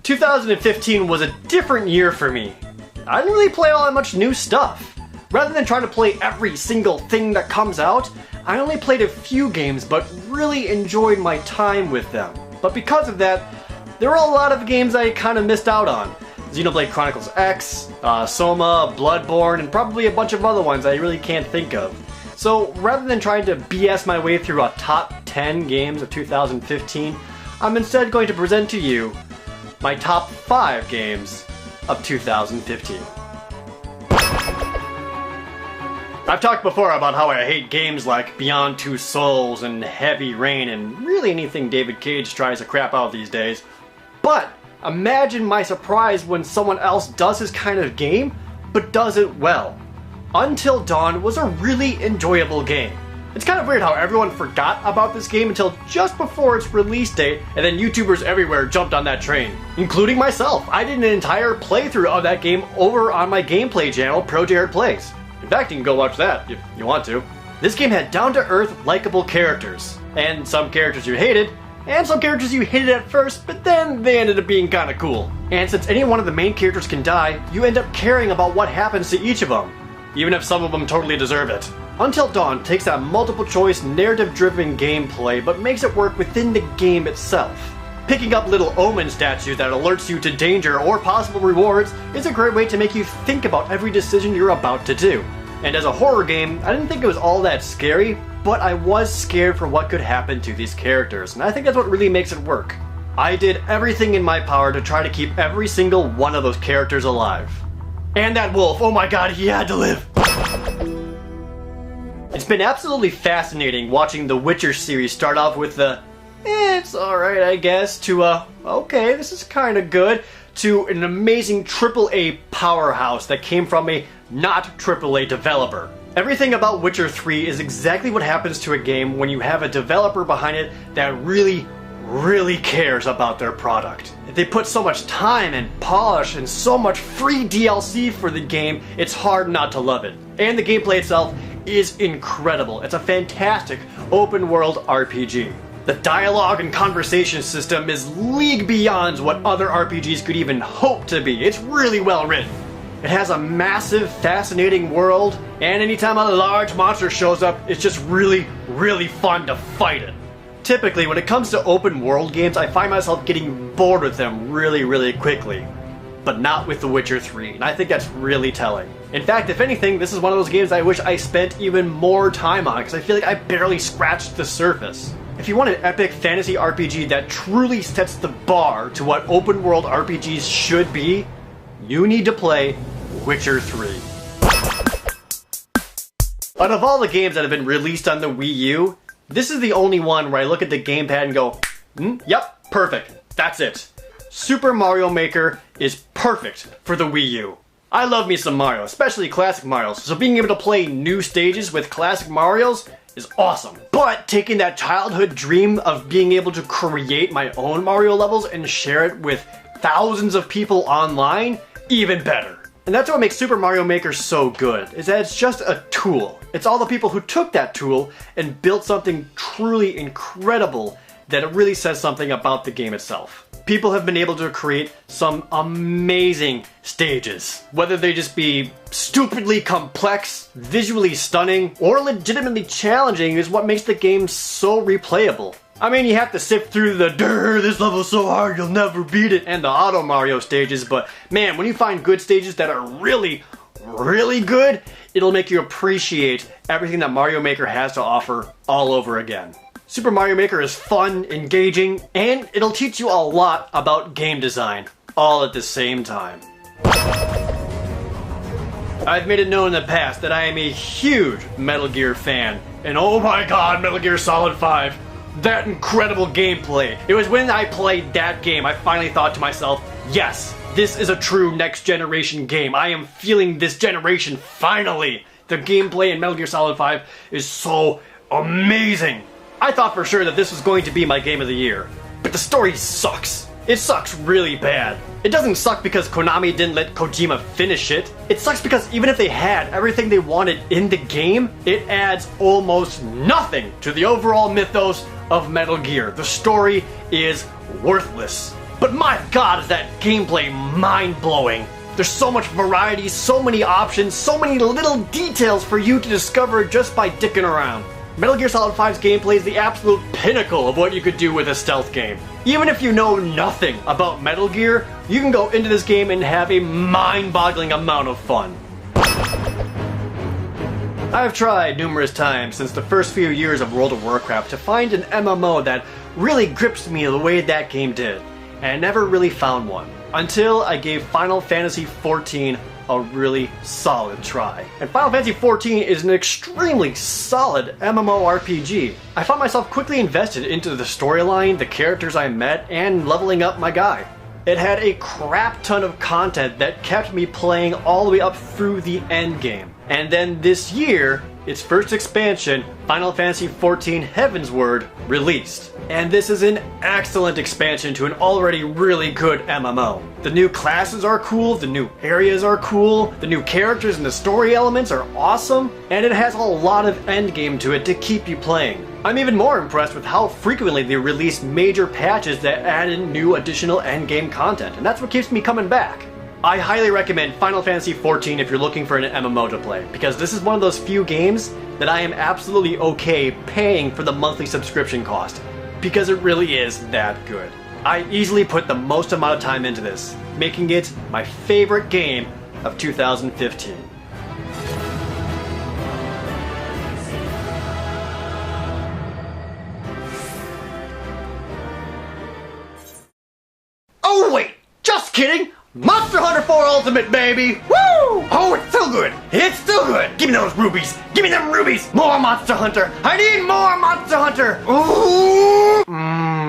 2015 was a different year for me. I didn't really play all that much new stuff. Rather than trying to play every single thing that comes out, I only played a few games but really enjoyed my time with them. But because of that, there were a lot of games I kind of missed out on. Xenoblade Chronicles X, Soma, Bloodborne, and probably a bunch of other ones I really can't think of. So rather than trying to BS my way through a top 10 games of 2015, I'm instead going to present to you my top 5 games of 2015. I've talked before about how I hate games like Beyond Two Souls and Heavy Rain and really anything David Cage tries to crap out these days. But imagine my surprise when someone else does this kind of game, but does it well. Until Dawn was a really enjoyable game. It's kind of weird how everyone forgot about this game until just before its release date, and then YouTubers everywhere jumped on that train, including myself. I did an entire playthrough of that game over on my gameplay channel, ProJared Plays. In fact, you can go watch that if you want to. This game had down-to-earth, likable characters, and some characters you hated, and some characters you hated at first, but then they ended up being kinda cool. And since any one of the main characters can die, you end up caring about what happens to each of them, even if some of them totally deserve it. Until Dawn takes that multiple-choice, narrative-driven gameplay, but makes it work within the game itself. Picking up little omen statues that alerts you to danger or possible rewards is a great way to make you think about every decision you're about to do. And as a horror game, I didn't think it was all that scary, but I was scared for what could happen to these characters, and I think that's what really makes it work. I did everything in my power to try to keep every single one of those characters alive. And that wolf, oh my god, he had to live! It's been absolutely fascinating watching the Witcher series start off with the it's alright I guess, to okay, this is kinda good, to an amazing AAA powerhouse that came from a not AAA developer. Everything about Witcher 3 is exactly what happens to a game when you have a developer behind it that really cares about their product. They put so much time and polish and so much free DLC for the game, it's hard not to love it. And the gameplay itself is incredible. It's a fantastic open world RPG. The dialogue and conversation system is league beyond what other RPGs could even hope to be. It's really well written. It has a massive, fascinating world, and anytime a large monster shows up, it's just really fun to fight it. Typically, when it comes to open world games, I find myself getting bored with them really quickly. But not with The Witcher 3, and I think that's really telling. In fact, if anything, this is one of those games I wish I spent even more time on, because I feel like I barely scratched the surface. If you want an epic fantasy RPG that truly sets the bar to what open world RPGs should be, you need to play Witcher 3. Out of all the games that have been released on the Wii U, this is the only one where I look at the gamepad and go, yep, perfect, that's it. Super Mario Maker is perfect for the Wii U. I love me some Mario, especially classic Marios, so being able to play new stages with classic Marios is awesome. But taking that childhood dream of being able to create my own Mario levels and share it with thousands of people online, even better. And that's what makes Super Mario Maker so good, is that it's just a tool. It's all the people who took that tool and built something truly incredible that it really says something about the game itself. People have been able to create some amazing stages. Whether they just be stupidly complex, visually stunning, or legitimately challenging is what makes the game so replayable. I mean, you have to sift through the this level's so hard you'll never beat it, and the Auto Mario stages, but man, when you find good stages that are really good, it'll make you appreciate everything that Mario Maker has to offer all over again. Super Mario Maker is fun, engaging, and it'll teach you a lot about game design, all at the same time. I've made it known in the past that I am a huge Metal Gear fan, and oh my god, Metal Gear Solid 5, that incredible gameplay. It was when I played that game I finally thought to myself, yes, this is a true next generation game. I am feeling this generation finally. The gameplay in Metal Gear Solid 5 is so amazing. I thought for sure that this was going to be my game of the year, but the story sucks. It sucks really bad. It doesn't suck because Konami didn't let Kojima finish it. It sucks because even if they had everything they wanted in the game, it adds almost nothing to the overall mythos of Metal Gear. The story is worthless. but my god is that gameplay mind-blowing. There's so much variety, so many options, so many little details for you to discover just by dicking around. Metal Gear Solid 5's gameplay is the absolute pinnacle of what you could do with a stealth game. Even if you know nothing about Metal Gear, you can go into this game and have a mind-boggling amount of fun. I've tried numerous times since the first few years of World of Warcraft to find an MMO that really grips me the way that game did, and I never really found one. Until I gave Final Fantasy XIV a really solid try. And Final Fantasy XIV is an extremely solid MMORPG. I found myself quickly invested into the storyline, the characters I met, and leveling up my guy. It had a crap ton of content that kept me playing all the way up through the end game. And then this year, its first expansion, Final Fantasy XIV Heavensward, released. And this is an excellent expansion to an already really good MMO. The new classes are cool, the new areas are cool, the new characters and the story elements are awesome, and it has a lot of endgame to it to keep you playing. I'm even more impressed with how frequently they release major patches that add in new additional endgame content, and that's what keeps me coming back. I highly recommend Final Fantasy XIV if you're looking for an MMO to play, because this is one of those few games that I am absolutely okay paying for the monthly subscription cost, because it really is that good. I easily put the most amount of time into this, making it my favorite game of 2015. Oh wait, just kidding! Monster Hunter 4 Ultimate, baby! Woo! Oh, it's still good! It's still good! Give me those rubies! Give me them rubies! More Monster Hunter! I need more Monster Hunter! Ooh!